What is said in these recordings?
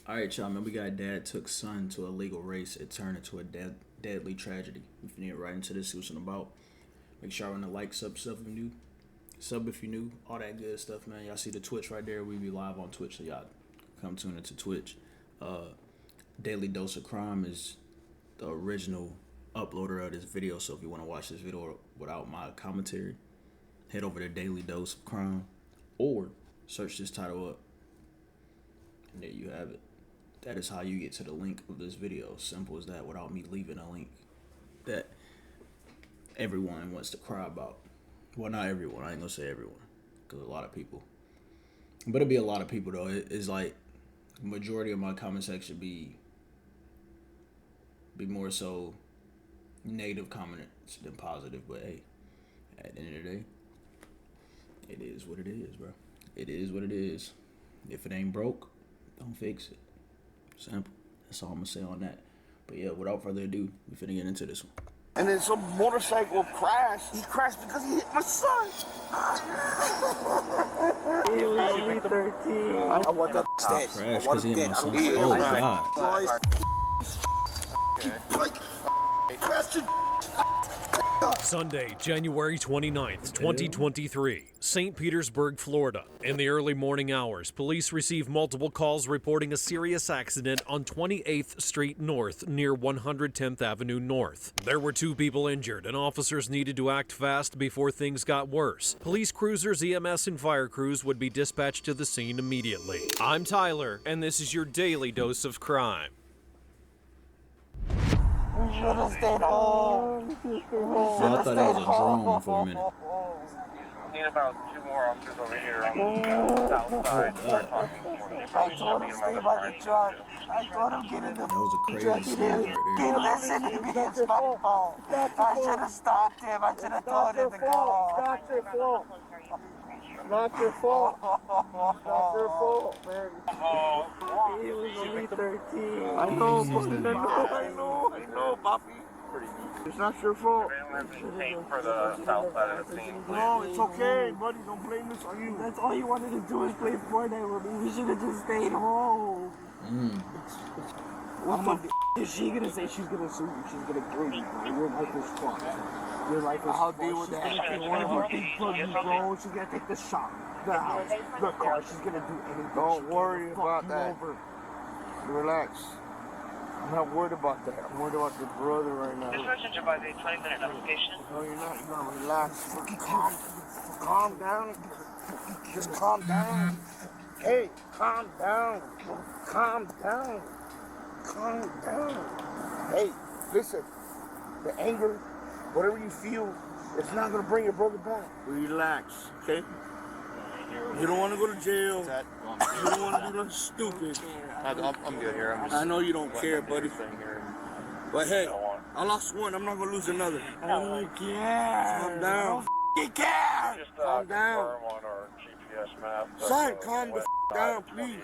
All right, y'all, man. We got dad took son to a legal race. It turned into a deadly tragedy. If you need right into this, see what's about. Make sure y'all want to like, sub if you new. Sub if you new. All that good stuff, man. Y'all see the Twitch right there. We be live on Twitch, so y'all come tune into Twitch. Daily Dose of Crime is the original uploader of this video. So if you want to watch this video without my commentary, head over to Daily Dose of Crime or search this title up. And there you have it. That is how you get to the link of this video. Simple as that, without me leaving a link that everyone wants to cry about. Well, not everyone. I ain't gonna say everyone, because a lot of people. But it'll be a lot of people though. It's like majority of my comment section be more so negative comments than positive. But hey, at the end of the day, it is what it is, bro. It is what it is. If it ain't broke, don't fix it. Simple. That's all I'm gonna say on that. But yeah, without further ado, we finna get into this one. And then some motorcycle crashed. He crashed because he hit my son. He was only 13. I want that dead. Crashed because he hit my son. Oh God. Sunday, January 29th, 2023, St. Petersburg, Florida. In the early morning hours, police received multiple calls reporting a serious accident on 28th Street North near 110th Avenue North. There were 2 people injured, and officers needed to act fast before things got worse. Police cruisers, EMS, and fire crews would be dispatched to the scene immediately. I'm Tyler, and this is your daily dose of crime. You should have stayed home. Yeah, I thought it was a drone for a minute. Need about 2 more officers over here on the south side. Start talking to them. I told him stay by the truck. I told him get in the That was a crazy truck. scene right He there. listened to me. It's my fault. I should have stopped him. I should have told him to go. Not your fault. Not your fault. Not your fault, man. He was only 13. I know, Poppy. It's not your fault. For the south side of the scene. No, it's okay, buddy. Don't blame this on you. That's all you wanted to do is play Fortnite with me. We should have just stayed home. What the f is she gonna say? She's gonna sue you. She's gonna kill you, bro. Your life is fucked. Your life is I'll fucked. deal with She's that. gonna take one of her big buggies, bro. She's gonna take the shop, the house, the car. She's gonna do anything. Don't She's worry gonna about fuck that. you over. Relax. I'm not worried about that. I'm worried about your brother right now. This message about a 20-minute notification. No, you're not. You gotta relax. Fucking calm down. Just calm down. Hey, calm down. Calm down. Calm down. Hey, listen. The anger, whatever you feel, it's not gonna bring your brother back. Relax, okay? You don't want to go to jail. You don't want to do nothing stupid. I'm good here. I know you don't care, buddy. But hey, I lost one. I'm not gonna lose another. I don't care. Calm down. You care. Just Calm down. confirm on our GPS map. Son, calm the down, please.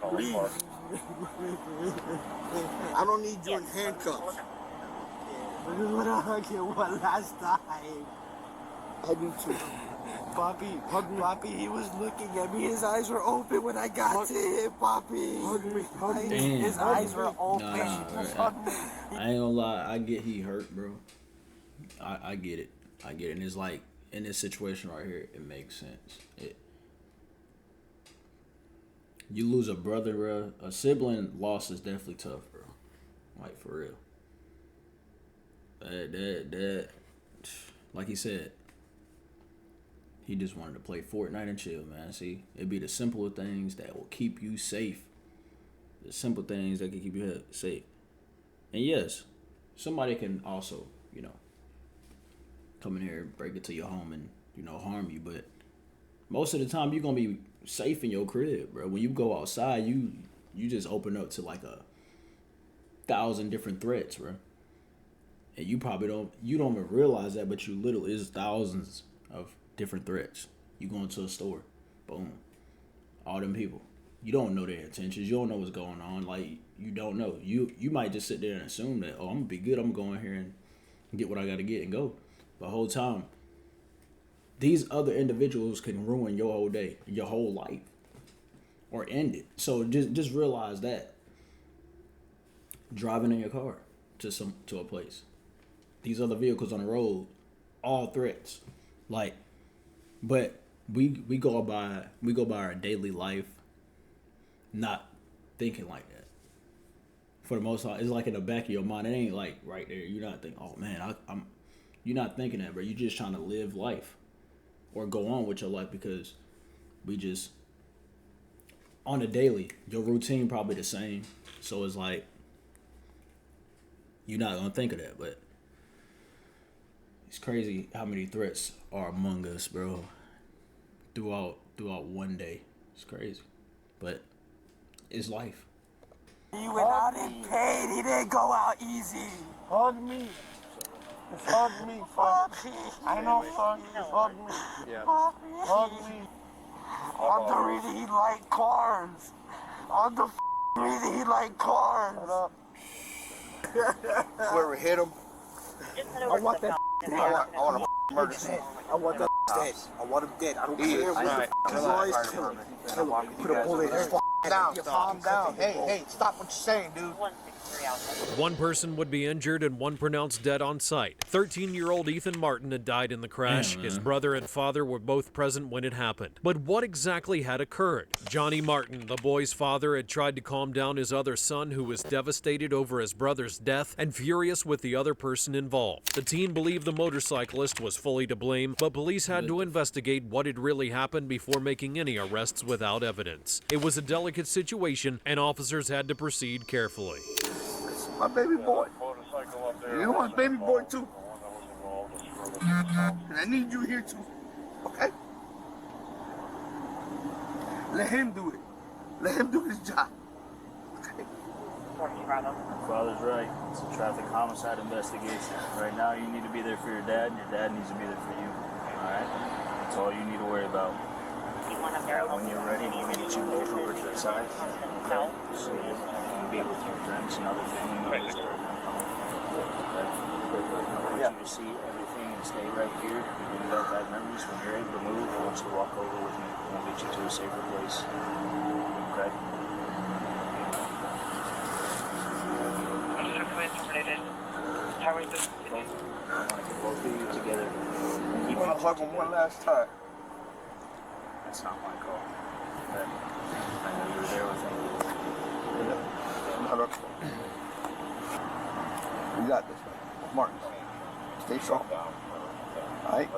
Please. I don't need you in handcuffs. I just wanna hug you one last time. I do too. Poppy, Poppy, he was looking at me. His eyes were open when I got to him, Poppy. Hug me, hug me. Damn. His eyes were open. Nah, I ain't gonna lie. I get he hurt, bro. I get it. I get it. And it's like, in this situation right here, it makes sense. You lose a brother, bro. A sibling loss is definitely tough, bro. Like, for real. That, like he said, he just wanted to play Fortnite and chill, man. See, it'd be the simpler things that will keep you safe. The simple things that can keep you safe. And yes, somebody can also, come in here and break into your home and, harm you. But most of the time, you're going to be safe in your crib, bro. When you go outside, you just open up to like 1,000 different threats, bro. And you probably don't even realize that, but you literally, is thousands of different threats. You go into a store, boom, all them people. You don't know their intentions. You don't know what's going on. Like, you don't know. You might just sit there and assume that, oh, I'm gonna be good. I'm going here and get what I gotta get and go. The whole time, these other individuals can ruin your whole day, your whole life. or end it. So just realize that driving in your car to a place, these other vehicles on the road, all threats. Like, but we go by our daily life not thinking like that. For the most part, it's like in the back of your mind. It ain't like right there. You're not thinking, oh man, you're not thinking that, bro. You're just trying to live life or go on with your life, because we just on a daily, your routine probably the same. So it's like you're not gonna think of that, but it's crazy how many threats are among us, bro. Throughout one day, it's crazy, but it's life. He went out in pain. He didn't go out easy. Hug me. Just hug me, fuck. I know, fuck. Just hug me. Yeah. Hug me. On the reason he liked cars. On the reason he liked cars. Shut up. Whoever hit him. I want that I want to murder him. I want that dead. I want him dead. I don't care what put a bullet in his Down. Calm down. Hey, stop what you're saying, dude. One person would be injured and one pronounced dead on site. 13-year-old Ethan Martin had died in the crash. Damn, His man. brother and father were both present when it happened. But what exactly had occurred? Johnny Martin, the boy's father, had tried to calm down his other son, who was devastated over his brother's death and furious with the other person involved. The teen believed the motorcyclist was fully to blame, but police had to investigate what had really happened before making any arrests without evidence. It was a delicate situation, and officers had to proceed carefully. My baby boy. Motorcycle up there. You're my baby boy, too. And I need you here, too. Okay? Let him do it. Let him do his job. Okay? Father's right. It's a traffic homicide investigation. Right now, you need to be there for your dad, and your dad needs to be there for you. All right? That's all you need to worry about. When you're ready, we'll get you both over to the side. Okay? So you can be with your friends and other family members. I want you to see everything and stay right here. When you have bad memories, when you're able to move, I want you to walk over with me. We'll get you to a safer place. Okay? How is this? I want to get both of you together. You want to hug him one last time? That's not my call. Okay? I know you were there with me. We got this, man. Martin, stay strong. All right?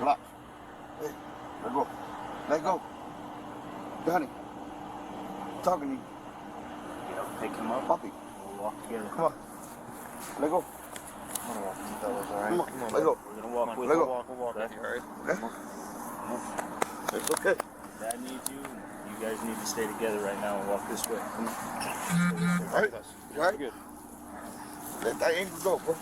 Relax. Hey, let go. Let go. Johnny, I'm talking to you. Get up, pick him up. Puppy, We'll walk together. come on. Let go. I'm gonna walk with you fellas, all right? Come on, let go. We're gonna walk with Let you. go. We'll walk with you, all right? It's okay. Dad needs you. You guys need to stay together right now and walk this way. Come on. All right? You all right? Good. Let that anger go, bro.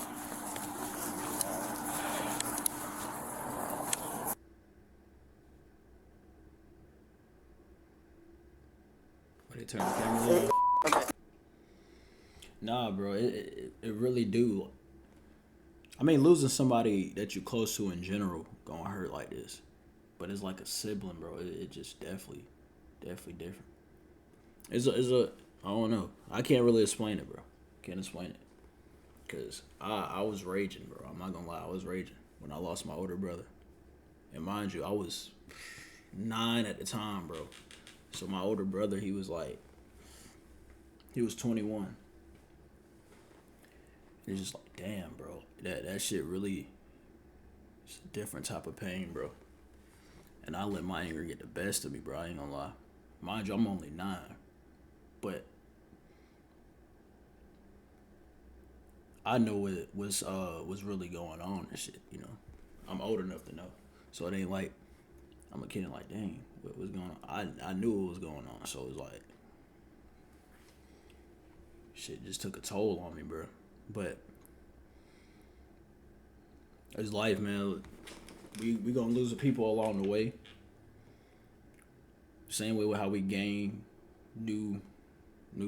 Why they turn the camera on? Nah, bro, it really do. I mean, losing somebody that you close to in general gonna hurt like this, but it's like a sibling, bro. It just definitely different. It's a I don't know. I can't really explain it, bro. Can't explain it, cause I was raging, bro. I'm not gonna lie, I was raging when I lost my older brother, and mind you, I was 9 at the time, bro. So my older brother, he was 21. It's just like, damn, bro. That shit really, it's a different type of pain, bro. And I let my anger get the best of me, bro. I ain't gonna lie. Mind you, I'm only 9. But I know what was really going on and shit, you know. I'm old enough to know. So it ain't like I'm a kid like, dang, what was going on? I knew what was going on, so it was like shit just took a toll on me, bro. But it's life, man. We gonna lose the people along the way. Same way with how we gain new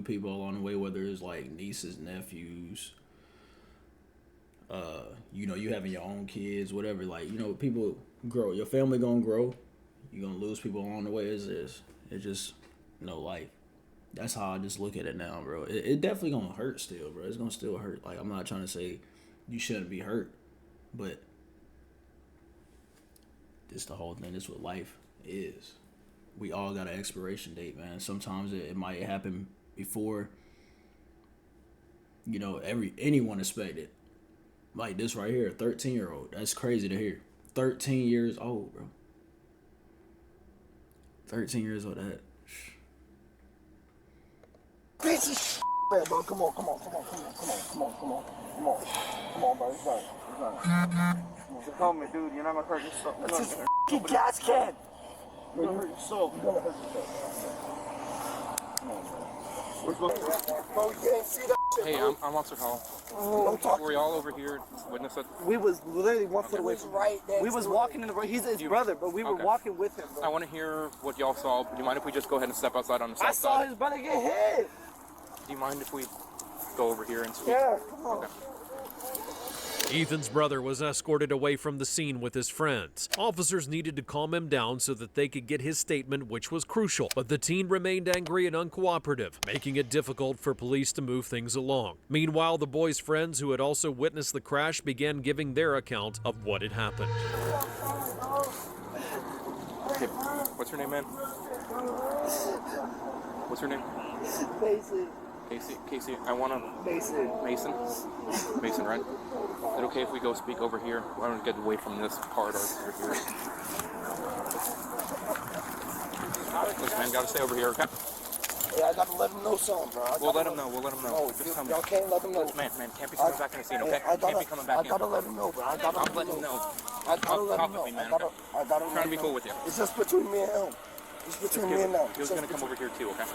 people along the way, whether it's like nieces, nephews, you know, you having your own kids, whatever. Like, you know, people grow. Your family gonna grow. You gonna lose people along the way. It's It's just no life. That's how I just look at it now, bro. It definitely gonna hurt still, bro. It's gonna still hurt. Like, I'm not trying to say you shouldn't be hurt, but this the whole thing. This is what life is. We all got an expiration date, man. Sometimes it might happen before, you know, anyone expected. Like this right here, 13-year-old. That's crazy to hear. 13 years old, bro. 13 years old. That. Piece of shit, man, bro. Come on, bro. It's fine. So tell me, dude, you're not gonna hurt yourself. That's his f***ing gas can. You're gonna hurt yourself. You're gonna hurt yourself. Come on, bro. Bro, you ain't see that shit, Hey, bro. I'm Officer Hall. Don't talk. Were y'all over here witness it? We was literally 1 foot away from right there. We was walking in the road. He's his brother, but we were walking with him, bro. I want to hear what y'all saw. Do you mind if we just go ahead and step outside on the south I saw side? his brother get hit. Do you mind if we go over here and speak? Yeah, come on. Okay. Ethan's brother was escorted away from the scene with his friends. Officers needed to calm him down so that they could get his statement, which was crucial. But the teen remained angry and uncooperative, making it difficult for police to move things along. Meanwhile, the boy's friends who had also witnessed the crash began giving their account of what had happened. Okay. What's your name, man? What's your name? Mason. Casey, I want to... Mason. Mason, right? Is it okay if we go speak over here? I want to get away from this part over here. Listen, man, gotta stay over here, okay? Yeah, I gotta let him know something, bro. We'll let him know. No, Just tell me. y'all can't let him know. Man, can't be coming back in the scene, okay? Can't be coming back in. I gotta let him know, bro. I gotta I'm letting him know. I gotta let him Talk know. with me, man, I gotta I'm let trying to be him cool know. with you. It's just between me and him. It's between me and them. He was going to come over here too, okay?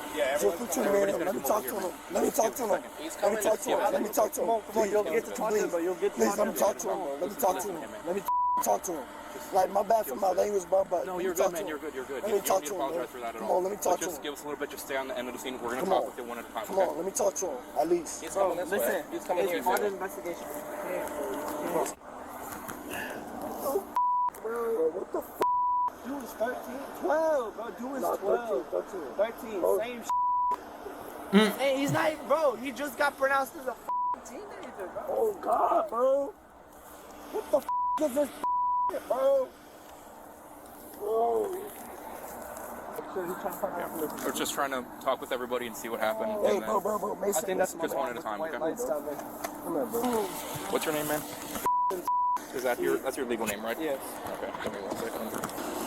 Just between me and him. Let me talk to him. Let me talk to him. Let me talk to him. Let me talk to him. Come on, you'll get to talk to him, bro. You'll get to Please, talk to let me him. talk to him, bro. Let me talk to him. Let me talk to him. Like, my bad for my language, bro, but No, let me you're talk good, man. to him. You're good. Let You me don't talk need to to him, apologize bro. for that at Come all. on, let me talk to Just him. give us a little bit. Just stay on the end of the scene. We're going to Come talk on. with you one at a time, Come okay? on, let me talk to him, at least. He's coming this way. Listen, He's coming it's here part of too. the investigation. Bro, what the f***? Dude is 13, 12, bro. Dude is 12. 13, Bro. same Hey, he's not even, bro. He just got pronounced as a teenager, bro. Oh, God, bro. What the f*** is this shit, bro? Bro. We're just trying to talk with everybody and see what happened. Hey, and bro, then Mason. I think that's just one at a time, white okay? lights down there. Come here, bro. What's your name, man? Is that that's your legal name, right? Yes. Okay, give me 1 second.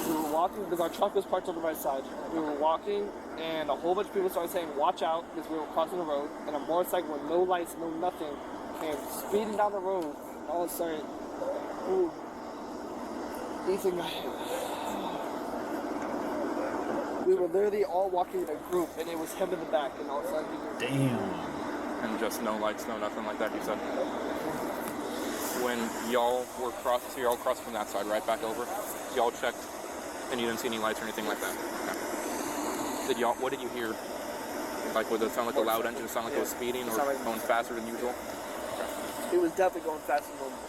We were walking because our truck was parked on the right side. We were walking, and a whole bunch of people started saying, "Watch out," because we were crossing the road. And a motorcycle with no lights, no nothing, came speeding down the road. All of a sudden, ooh, Ethan got hit. We were literally all walking in a group, and it was him in the back, and all of a sudden, Damn. And just no lights, no nothing like that, you said? When y'all were crossed, so y'all crossed from that side, right, back over? Y'all checked, and you didn't see any lights or anything like that? Okay. What did you hear? Like, would it sound like a loud engine? Did it sound like it was speeding or Like going faster than usual? it was definitely going faster than normal.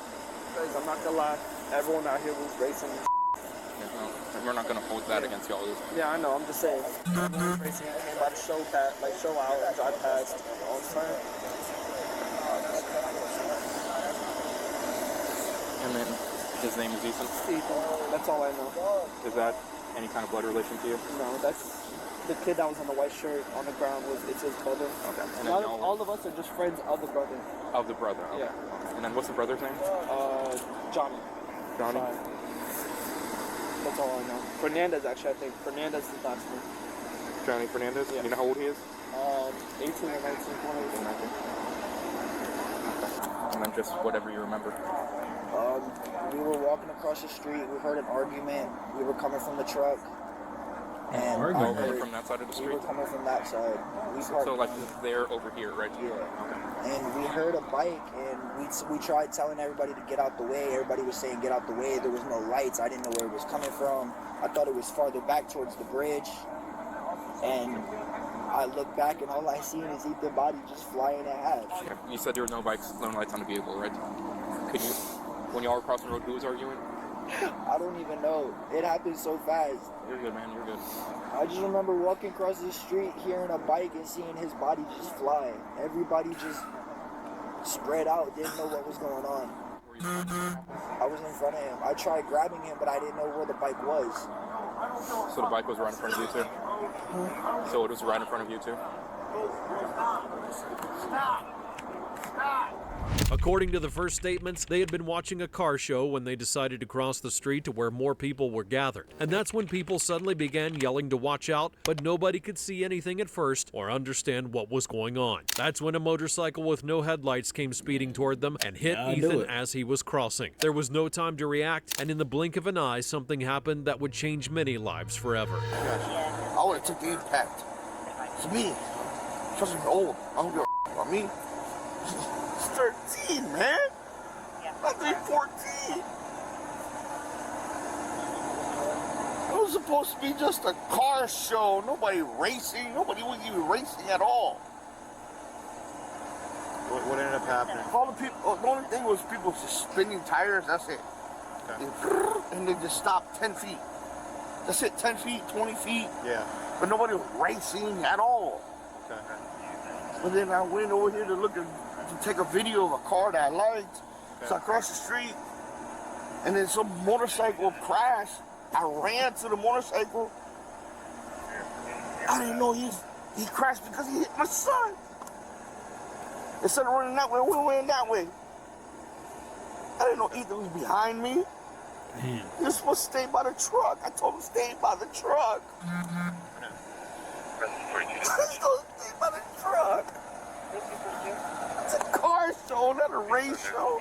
Guys, I'm not gonna lie, everyone out here was racing. Yeah, no, we're not going to hold that against y'all. Yeah, I know. I'm just saying. Racing came by the show out and drive past all the time. And then his name is Ethan. Ethan. That's all I know. Is that any kind of blood relation to you? No, that's the kid that was on the white shirt on the ground. It's his brother. Okay. And then All of us are just friends of the brother. Of the brother. Okay. Yeah. Okay. And then what's the brother's name? Johnny. Johnny. That's all I know. Fernandez, actually, I think. Fernandez is the last name. Johnny Fernandez? Yeah. You know how old he is? 18 or 19. One of them. And then just whatever you remember. We were walking across the street. We heard an argument. We were coming from the truck. And Y'all coming from that side of the we street? were coming from that side. So like they're over here, right? Yeah. Okay. And we heard a bike, and we tried telling everybody to get out the way. Everybody was saying get out the way. There was no lights. I didn't know where it was coming from. I thought it was farther back towards the bridge. And I look back, and all I seen is Ethan's body just flying in half. Okay. You said there were no bikes, no lights on the vehicle, right? Could you, when y'all were crossing the road, who was arguing? I don't even know. It happened so fast. You're good, man. You're good. I just remember walking across the street, hearing a bike, and seeing his body just fly. Everybody just spread out, didn't know what was going on. I was in front of him. I tried grabbing him, but I didn't know where the bike was. So the bike was right in front of you too? So it was right in front of you too? According to the first statements, they had been watching a car show when they decided to cross the street to where more people were gathered. And that's when people suddenly began yelling to watch out, but nobody could see anything at first or understand what was going on. That's when a motorcycle with no headlights came speeding toward them and hit Ethan as he was crossing. There was no time to react, and in the blink of an eye, something happened that would change many lives forever. I would have took the impact. It's me. Trust me, old. I don't give a about me. 13, man. I'm 14. It was supposed to be just a car show. Nobody racing. Nobody was even racing at all. What ended up happening? All the people. The only thing was people just spinning tires. That's it. Okay. And they just stopped 10 feet. That's it. 10 feet, 20 feet. Yeah. But nobody was racing at all. Okay. But then I went over here to look at. To take a video of a car that I liked. Okay. So I crossed the street, and then some motorcycle crashed. I ran to the motorcycle. I didn't know he crashed because he hit my son. Instead of running that way, we went that way. I didn't know Ethan was behind me. Damn. He was supposed to stay by the truck. I told him to stay by the truck. He was supposed to stay by the truck. It's a car show, not a race show.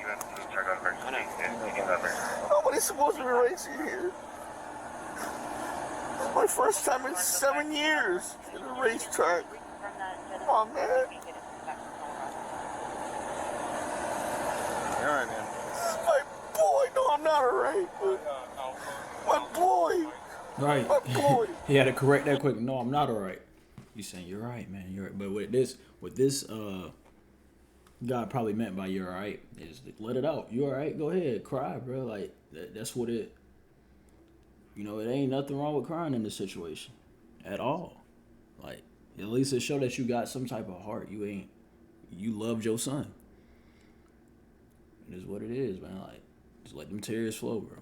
Nobody's supposed to be racing here. It's my first time in 7 years in a racetrack. Come on, man. You're alright, man. My boy. No, I'm not alright. My boy. Right. My boy. He had to correct that quick. No, I'm not all right. You saying you're right, man. You're right. But with this, God probably meant by you're all right is let it out. You all right? Go ahead, cry, bro. Like that's what it. You know, it ain't nothing wrong with crying in this situation, at all. Like at least it show that you got some type of heart. You loved your son. It is what it is, man. Like just let them tears flow, bro.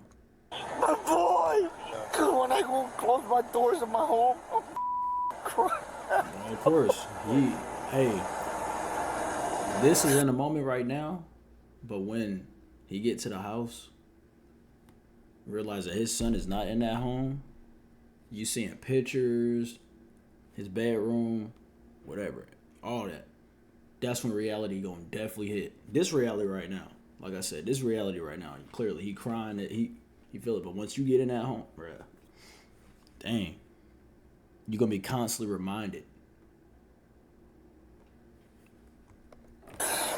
My boy. Cause when I go close my doors in my home, I'm crying. Of course, hey. This is in the moment right now, but when he get to the house, realize that his son is not in that home, you seeing pictures, his bedroom, whatever, all that. That's when reality gonna definitely hit. This reality right now, like I said, this reality right now, clearly he crying that he feel it, but once you get in that home, bruh, dang, you're gonna be constantly reminded.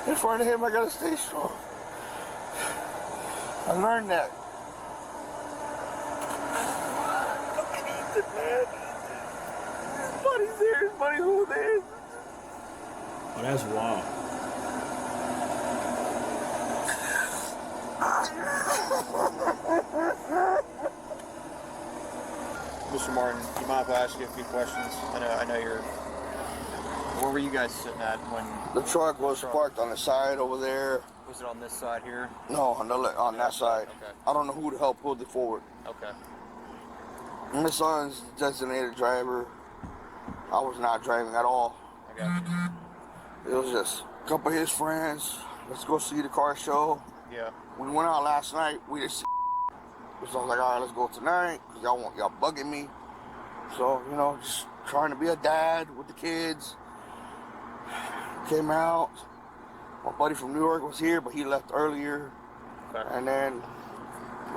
In front of him, I gotta stay strong. I learned that. Look at Ethan, man. His buddy's there, his buddy's over there. Oh, that's wild. Mr. Martin, do you mind if I ask you a few questions? I know you're... Where were you guys sitting at when... The truck was parked on the side over there. Was it on this side here? No, on that side. Okay. I don't know who the hell pulled it forward. Okay. My son's designated driver. I was not driving at all. I got you. It was just a couple of his friends. Let's go see the car show. Yeah. We went out last night. We didn't see. So I was like, all right, let's go tonight. Cause y'all bugging me. So, you know, just trying to be a dad with the kids. Came out. My buddy from New York was here, but he left earlier. Okay. And then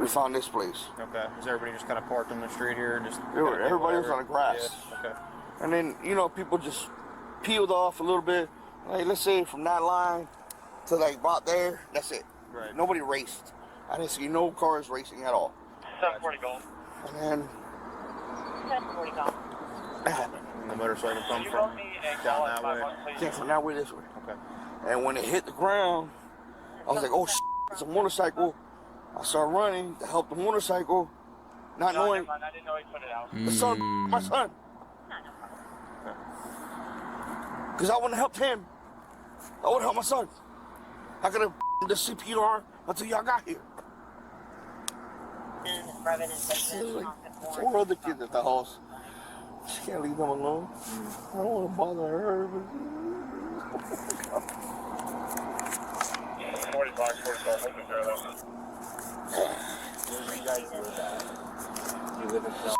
we found this place. Okay. Is everybody just kind of parked on the street here? Just everybody was on the grass. Yeah. Okay. And then, you know, people just peeled off a little bit. Like, let's say from that line to like about there, that's it. Right. Nobody raced. I didn't see no cars racing at all. 740 Golf. And then 740 Golf. that happened. And the motorcycle come from down that way? Came from that way this way. Okay. And when it hit the ground, I was like, oh, it's a motorcycle. I started running to help the motorcycle, not knowing. I didn't know he put it out. The son, my son. Because I wouldn't have helped him. I would have helped my son. I could have the CPR until y'all got here. Four other kids at the house. She can't leave them alone. I don't want to bother her. 45, 44, hold it there, though. Where do you guys live at? You live in Phil?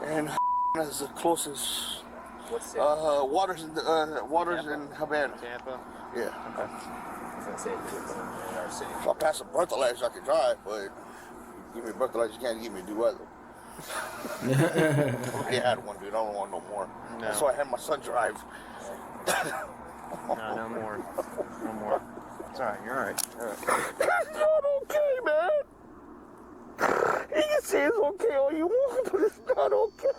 And is the closest. What's it? Waters in Havana. Tampa? Yeah. Okay. I was going to say, if you live in our city. If I pass a breathalyzer, I can drive, but give me a breathalyzer, you can't give me a do other. I had one, dude. I don't want no more. No. That's why I had my son drive. No more. No more. It's alright, you're alright. It's not okay, man. You can say it's okay all you want, but it's not okay.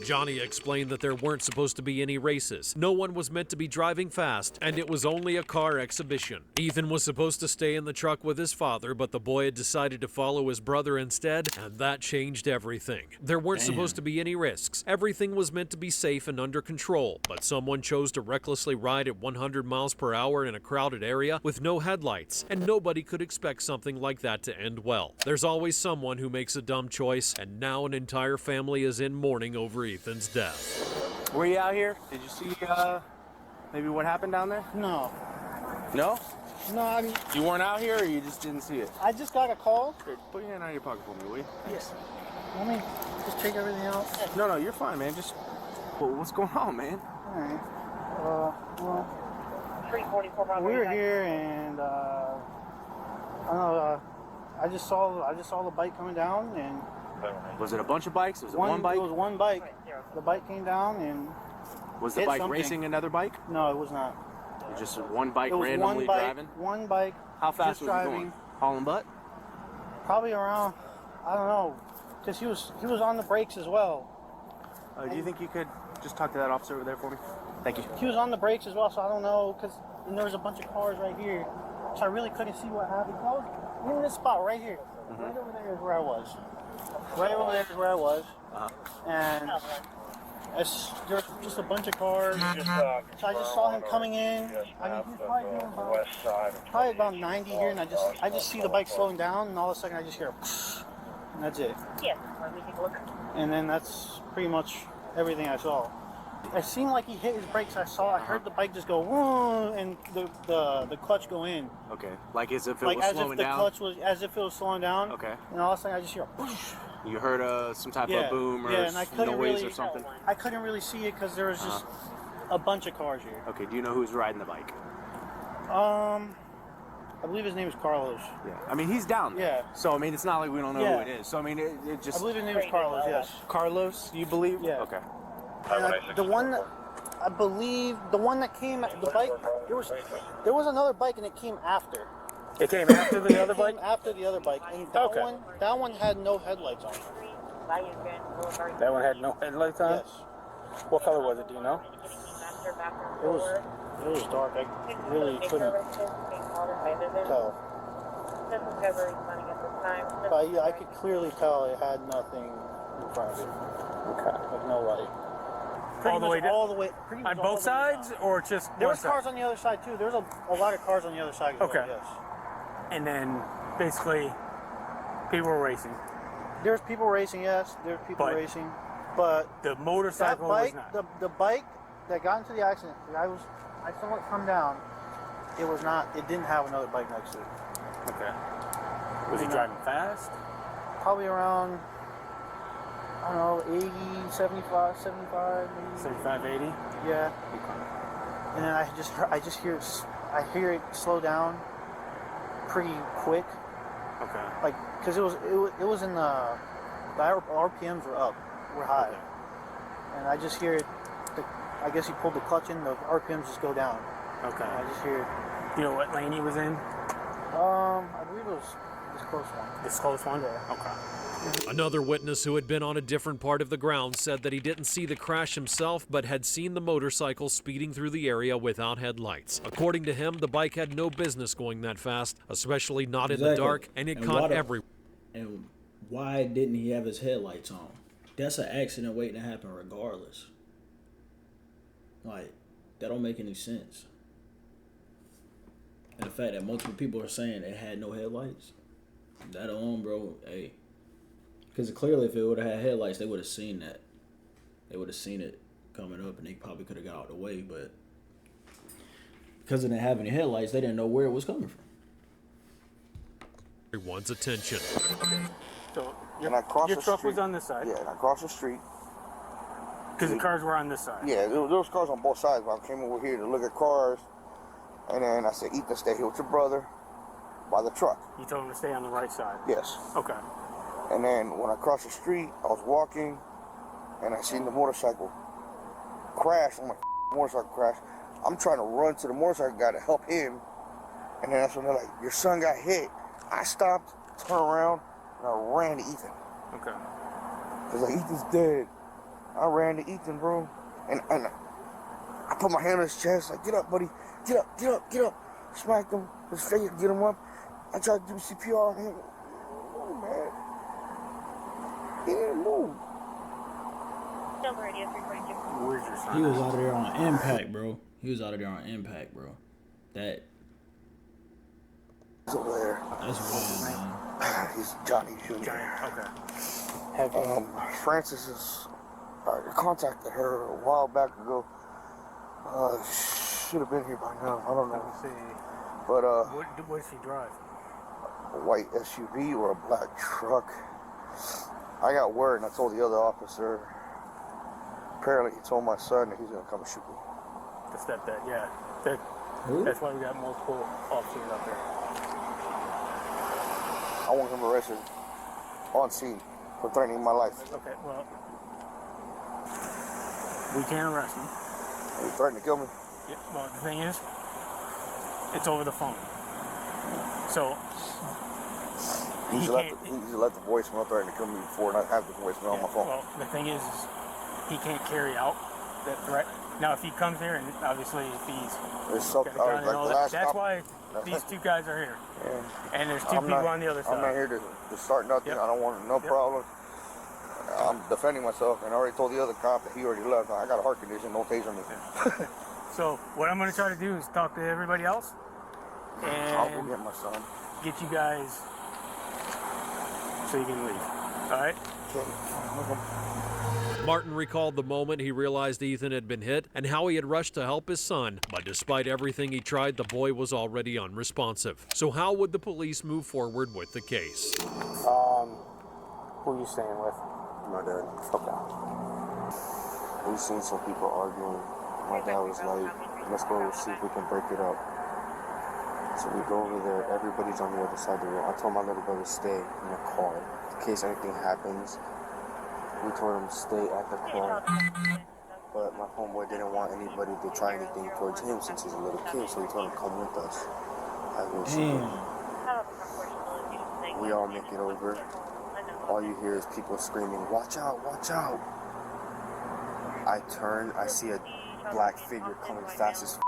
Johnny explained that there weren't supposed to be any races. No one was meant to be driving fast, and it was only a car exhibition. Ethan was supposed to stay in the truck with his father, but the boy had decided to follow his brother instead, and that changed everything. There weren't supposed to be any risks. Everything was meant to be safe and under control, but someone chose to recklessly ride at 100 miles per hour in a crowded area with no headlights, and nobody could expect something like that to end well. There's always someone who makes a dumb choice, and now an entire family is in mourning over Ethan's death. Were you out here? Did you see maybe what happened down there? No. No? No, I mean, You weren't out here, or you just didn't see it? I just got a call. Here, put your hand out of your pocket for me, will you? Yes. Let me just take everything out. No, you're fine, man. Just, what's going on, man? All right. Well, 344 we were here, and I don't know. I just saw the bike coming down, and Was it a bunch of bikes? Was it one bike? It was one bike. The bike came down, and Was the hit bike something. racing another bike? No, it was not. Or just one bike It was randomly one bike, driving? One bike. How fast just was driving. he going? Hauling butt? Probably around, I don't know, because he was on the brakes as well. Do you think you could just talk to that officer over there for me? Thank you. He was on the brakes as well, so I don't know, because there was a bunch of cars right here, so I really couldn't see what happened. I was in this spot right here. Right over there is where I was. Right over there is where I was. And there's just a bunch of cars. So I just saw him coming in. I mean, he's probably doing probably about 90 here, and I just see the bike slowing down, and all of a sudden I just hear, and that's it. Yeah, let me take a look. And then that's pretty much everything I saw. It seemed like he hit his brakes. I heard the bike just go, whoa, and the clutch go in. Okay, like as if it Like was as slowing if the down? clutch was, as if it was slowing down. Okay. And all of a sudden I just hear a whoosh. You heard some type of boom or and I couldn't noise really, or something? I couldn't really see it because there was just a bunch of cars here. Okay, do you know who's riding the bike? I believe his name is Carlos. Yeah. I mean, he's down there. Yeah. So, I mean, it's not like we don't know Yeah. who it is. So, I mean, it just... I believe his name is Carlos, yes. Carlos, you believe? Yeah. Okay. And the one that, I believe, the one that came, the bike, there was another bike and it came after. It came after the other It came bike? after the other bike, and that one had no headlights on. That one had no headlights on? Yes. What color was it, do you know? It was dark. I really couldn't tell. But yeah, I could clearly tell it had nothing in front of it. Okay. Like no light. All the way down? All the way. On both sides, or just There one was side? cars on the other side too. There was a lot of cars on the other side as Okay. well, yes. And then, basically, people were racing. There's people racing, yes. There's people But racing. But the motorcycle that bike, was not. the bike that got into the accident, I saw it come down. It was not. It didn't have another bike next to it. Okay. Was he driving fast? Probably around, I don't know, 80, 75, maybe. 75, 80? Yeah. And then I just hear it slow down pretty quick. Okay. Like, cause it was in the RPMs were high. Okay. And I just hear it. I guess he pulled the clutch in. The RPMs just go down. Okay. And I just hear it. You know what lane he was in? I believe it was this close one. This close one? Yeah. Okay. Another witness who had been on a different part of the ground said that he didn't see the crash himself, but had seen the motorcycle speeding through the area without headlights. According to him, the bike had no business going that fast, especially not in the dark, and it caught everyone. And why didn't he have his headlights on? That's an accident waiting to happen regardless. Like, that don't make any sense. And the fact that multiple people are saying it had no headlights, that alone, bro, hey. Because clearly if it would have had headlights, they would have seen that. They would have seen it coming up and they probably could have got out of the way, but because it didn't have any headlights, they didn't know where it was coming from. Everyone's attention. So And I crossed your the truck street. was on this side? Yeah, and I crossed the street. Because the cars were on this side? Yeah, there was cars on both sides, but I came over here to look at cars. And then I said, Ethan, stay here with your brother by the truck. You told him to stay on the right side? Yes. Okay. And then when I crossed the street, I was walking, and I seen the motorcycle crash. I'm like, motorcycle crash. I'm trying to run to the motorcycle guy to help him. And then that's when they're like, your son got hit. I stopped, turned around, and I ran to Ethan. Okay. Because like, Ethan's dead. I ran to Ethan, bro. And I put my hand on his chest, like, get up, buddy. Get up, get up, get up. Smacked him, his face, get him up. I tried to do CPR on him. Oh, man. He didn't move. Where's your son? He was out of there on impact, bro. He was out of there on impact, bro. That. He's over there. That's wild, man. He's Johnny Jr. Johnny, okay. Francis is. I contacted her a while back ago. Should have been here by now. I don't know. Let me see. But what does she drive? a white SUV or a black truck. I got word, and I told the other officer. Apparently, he told my son that he's gonna come and shoot me. The stepdad, yeah. That's why we got multiple officers up there. I want him arrested on scene for threatening my life. Okay, well, we can't arrest him. He threatened to kill me. Yeah, well, the thing is, it's over the phone. So, He used to let the voicemail threaten to kill me before, and I have the voicemail on my phone. Well, the thing is he can't carry out that threat. Now, if he comes here, and obviously if he's got a gun and all that, that's why these two guys are here. Yeah. And there's two people on the other side. I'm not here to start nothing. I don't want no problem. I'm defending myself, and I already told the other cop that he already left. I got a heart condition, don't taser me. So what I'm going to try to do is talk to everybody else, and I'll go get my son. Get you guys so you can leave. All right? Martin recalled the moment he realized Ethan had been hit and how he had rushed to help his son, but despite everything he tried, the boy was already unresponsive. So how would the police move forward with the case? Who are you staying with? My dad. Okay. We seen some people arguing. My dad was like, let's go see if we can break it up. So we go over there, everybody's on the other side of the road. I told my little brother to stay in the car in case anything happens. We told him to stay at the car. But my homeboy didn't want anybody to try anything towards him since he's a little kid, so he told him to come with us. We all make it over. All you hear is people screaming, watch out, watch out. I turn, I see a black figure coming fast as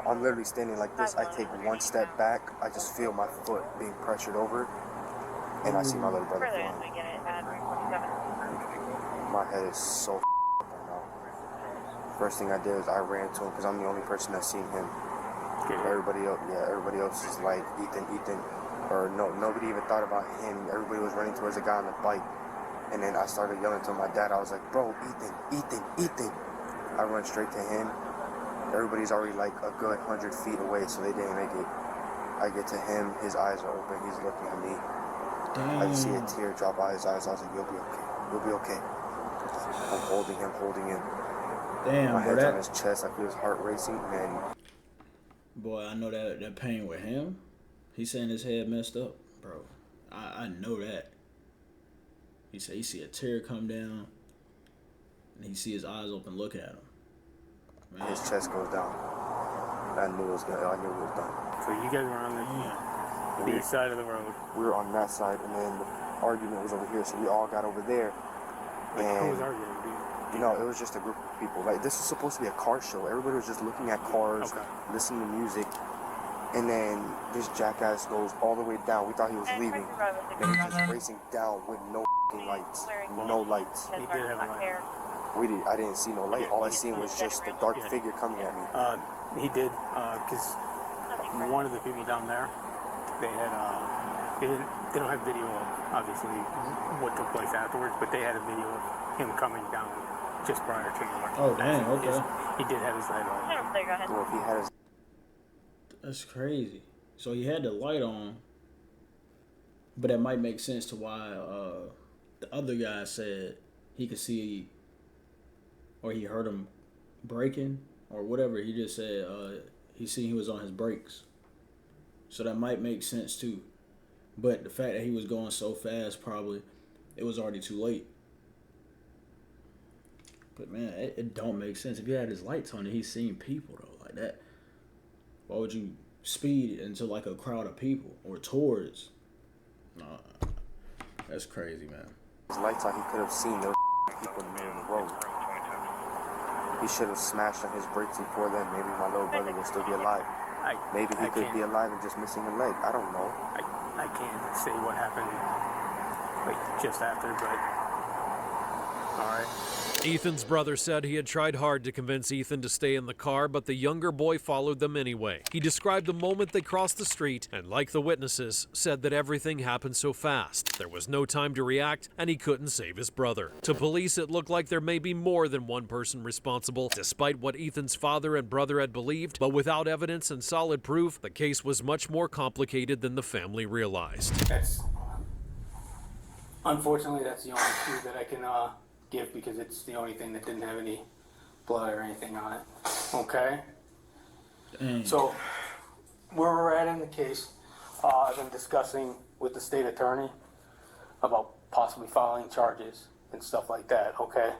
I'm literally standing like this. I take one step back, I just feel my foot being pressured over, and I see my little brother flying. My head is so right now. First thing I did is I ran to him because I'm the only person that's seen him. Everybody else is like, Ethan, or no, nobody even thought about him. Everybody was running towards the guy on the bike. And then I started yelling to my dad. I was like, bro, Ethan. I run straight to him. Everybody's already like a good 100 feet away, so they didn't make it. I get to him, his eyes are open, he's looking at me. Damn. I see a tear drop out his eyes. I was like, you'll be okay. I'm holding him. Damn, my bro, head's on his chest, I feel his heart racing, man. Boy, I know that pain with him. He's saying his head messed up, bro. I know that. He said he see a tear come down, and he see his eyes open looking at him. Man. His chest goes down. I knew it was done. So you guys were on the east side of the road. We were on that side, and then argument was over here, so we all got over there. Who And was arguing? it was just a group of people. Like, this was supposed to be a car show. Everybody was just looking at cars, listening to music. And then this jackass goes all the way down. We thought he was leaving. And he's just racing down with no lights. No lights. He did have a light. I didn't see no light. All I seen was just a dark figure coming at me. He did, because one of the people down there, they had, they don't have video of, obviously, what took place afterwards, but they had a video of him coming down just prior to the light. Oh, dang, okay. He did have his light on. Well, if he had his... That's crazy. So he had the light on, but that might make sense to why the other guy said he could see, or he heard him braking, or whatever. He just said he seen he was on his brakes. So that might make sense too. But the fact that he was going so fast, probably it was already too late. But man, it don't make sense. If he had his lights on and he's seeing people though like that, why would you speed into like a crowd of people or towards? Nah, that's crazy, man. His lights on, he could have seen those people in the middle of the road. He should have smashed on his brakes before then. Maybe my little brother would still be alive. Maybe he could be alive and just missing a leg. I don't know. I can't say what happened like just after, but all right. Ethan's brother said he had tried hard to convince Ethan to stay in the car, but the younger boy followed them anyway. He described the moment they crossed the street and, like the witnesses, said that everything happened so fast. There was no time to react, and he couldn't save his brother. To police, it looked like there may be more than one person responsible, despite what Ethan's father and brother had believed. But without evidence and solid proof, the case was much more complicated than the family realized. Unfortunately, that's the only clue that I can give, because it's the only thing that didn't have any blood or anything on it. Okay? So, where we're at in the case, I've been discussing with the state attorney about possibly filing charges and stuff like that, okay?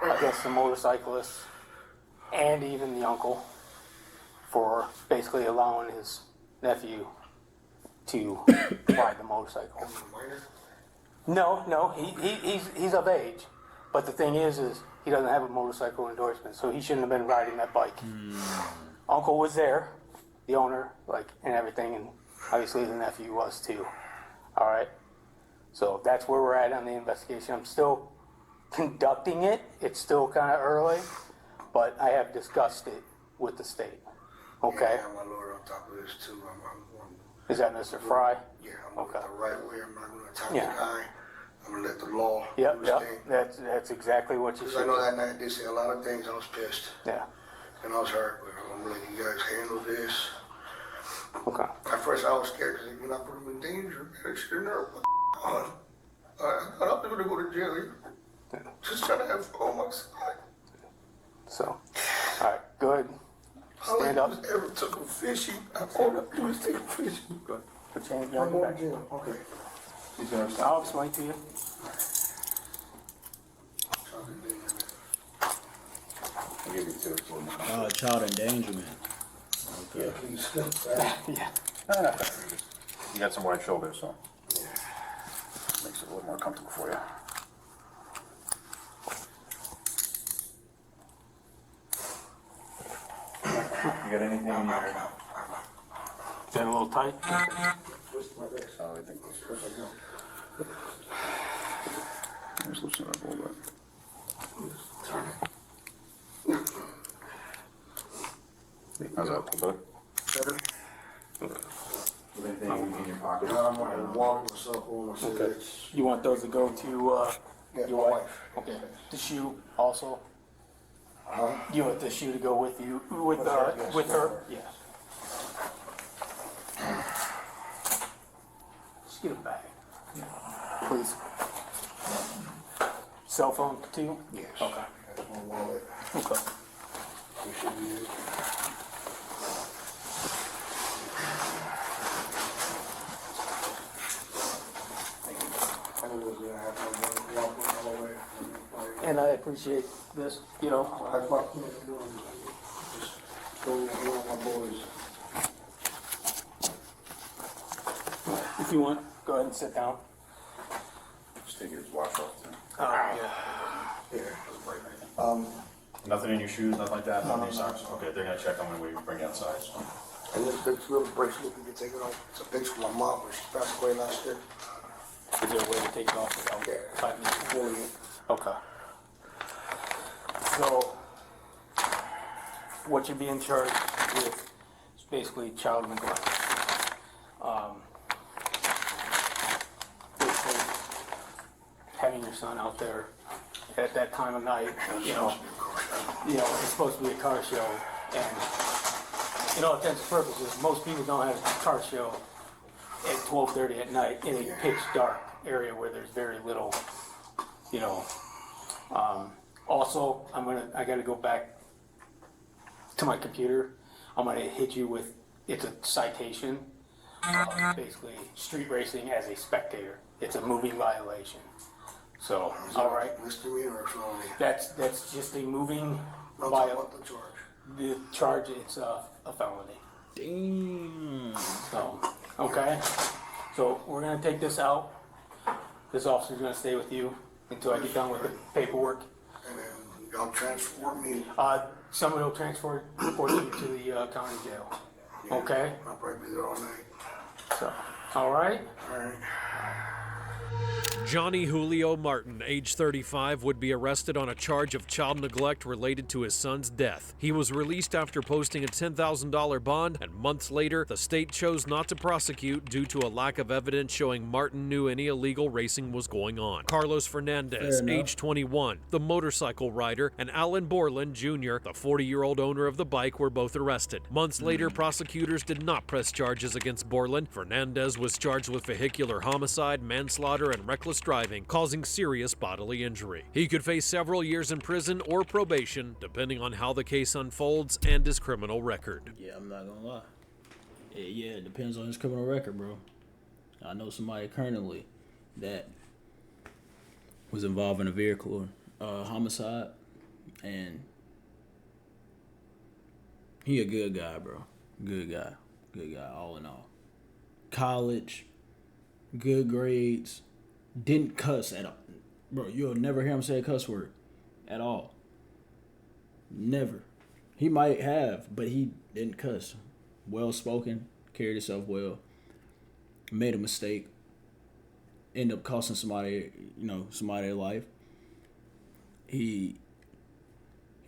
Against the motorcyclist and even the uncle for basically allowing his nephew to ride the motorcycle. No, he's of age. But the thing is he doesn't have a motorcycle endorsement, so he shouldn't have been riding that bike. Uncle was there, the owner, and everything, and obviously the nephew was too. All right? So that's where we're at on the investigation. I'm still conducting it. It's still kind of early, but I have discussed it with the state. Okay? Yeah, I have my lawyer on top of this too. Is that Mr. Fry? Yeah, I'm going to the right way. I'm not going to attack the guy. I'm going to let the law do its thing. That's exactly what you said. should I know that night they said a lot of things. I was pissed. Yeah. And I was hurt, but I'm going to let you guys handle this. Okay. At first I was scared because when I put him in danger, man, shit, what the on? I thought I was going to go to jail. Just trying to have fun on my side. So, all right, good. Stand up. I ever took a fishing. All I do is take a fishing. Good. Put your hands I'm behind your going back. to jail. Okay. I'll explain to you. I'll give you two. Child endangerment. Okay. Yeah. You got some wide shoulders, so makes it a little more comfortable for you. You got anything in your hair? Is that a little tight? I think just loosen it up a little bit. How's that? Better? Better? Okay. Anything in your pocket? I'm going to walk myself on my Okay. You want those to go to your wife? Okay. The shoe also? You want the shoe to go with you, with her? Yeah. Just get a bag. Please. Cell phone too? Yes. Okay. That's my wallet. Okay. We should be good. I knew it was going to happen. I'm walking all the way. And I appreciate this, That's my plan. Just go with my boys. If you want, go ahead and sit down. just take his watch off too. Nothing in your shoes, nothing like that, nothing in your socks? Okay, they're gonna check on when we bring you outside, so. And this big little bracelet, we can take it off. It's a picture of my mom when she passed away last year. Is there a way to take it off without 5 minutes? Okay. So, what you're being charged with is basically child neglect. Basically, having your son out there at that time of night, it's supposed to be a car show, and all intents and purposes, most people don't have a car show at 12:30 at night in a pitch dark area where there's very little, Also, I gotta go back to my computer. I'm gonna hit you with, it's a citation, basically street racing as a spectator. It's a moving violation. So, all right. Misdemeanor or felony? That's just a moving What the charge? The charge, it's a felony. Damn. So, okay. So we're gonna take this out. This officer's gonna stay with you until I get done with the paperwork. And then y'all transport me? Someone will report you to the county jail. Okay? I'll probably be there all night. So, all right? All right. Johnny Julio Martin, age 35, would be arrested on a charge of child neglect related to his son's death. He was released after posting a $10,000 bond, and months later, the state chose not to prosecute due to a lack of evidence showing Martin knew any illegal racing was going on. Carlos Fernandez, age 21, the motorcycle rider, and Alan Borland Jr., the 40-year-old owner of the bike, were both arrested. Months later, prosecutors did not press charges against Borland. Fernandez was charged with vehicular homicide, manslaughter, and reckless driving, causing serious bodily injury. He could face several years in prison or probation, depending on how the case unfolds and his criminal record. Yeah, I'm not gonna lie. Yeah, it depends on his criminal record, bro. I know somebody currently that was involved in a vehicle homicide, and he a good guy, bro. Good guy, all in all. College, good grades. Didn't cuss at all. Bro, you'll never hear him say a cuss word at all. Never. He might have, but he didn't cuss. Well spoken, carried himself well, made a mistake, ended up costing somebody their life. He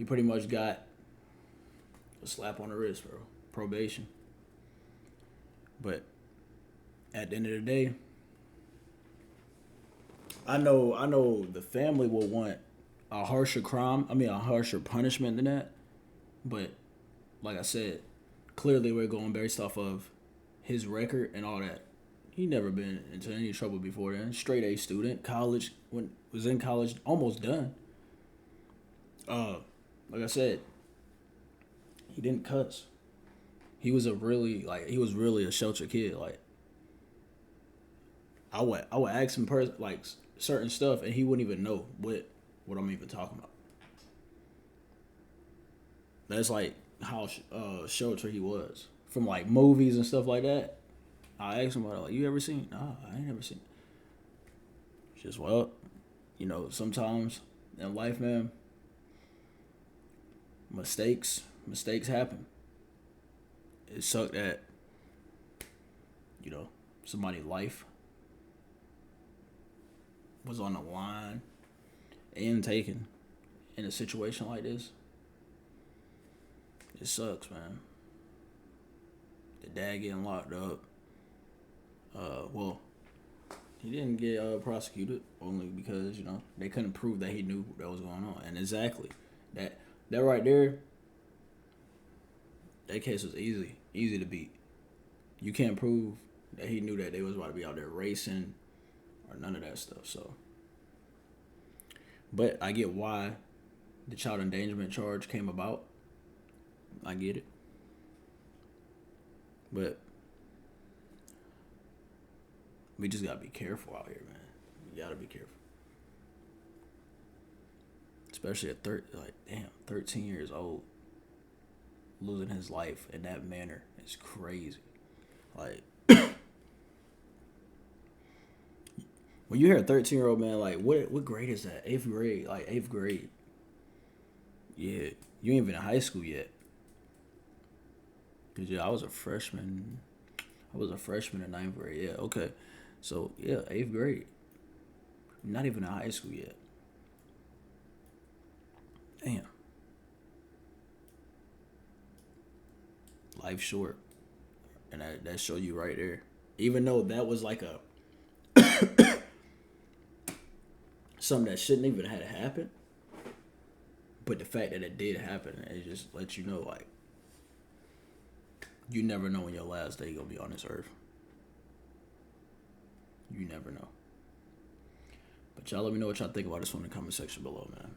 pretty much got a slap on the wrist, bro. Probation. But at the end of the day, I know the family will want a harsher punishment than that. But like I said, clearly we're going based off of his record and all that. He never been into any trouble before then. Straight A student, was in college, almost done. Like I said, he didn't cuss. He was really a sheltered kid. Like I would ask him certain stuff, and he wouldn't even know what I'm even talking about. That's like how sheltered he was from like movies and stuff like that. I asked him about it, like, you ever seen? Nah, I ain't never seen. Just sometimes in life, man, mistakes happen. It sucked that somebody's life was on the line and taken in a situation like this. It sucks, man. The dad getting locked up. He didn't get prosecuted only because they couldn't prove that he knew what was going on. And exactly that right there, that case was easy to beat. You can't prove that he knew that they was about to be out there racing or none of that stuff. So, but I get why the child endangerment charge came about. I get it. But we just gotta be careful out here, man. You gotta be careful. Especially at 13 years old. Losing his life in that manner is crazy. Like, When you hear a 13-year-old man, like, what grade is that? 8th grade, like 8th grade. Yeah, you ain't even in high school yet. Cause yeah, I was a freshman in 9th grade. Yeah, okay. So yeah, 8th grade. Not even in high school yet. Damn. Life short. And that show you right there. Even though that was like a something that shouldn't even have to happen. But the fact that it did happen, it just lets you know, like, you never know when your last day gonna be on this earth. You never know. But y'all let me know what y'all think about this one in the comment section below, man.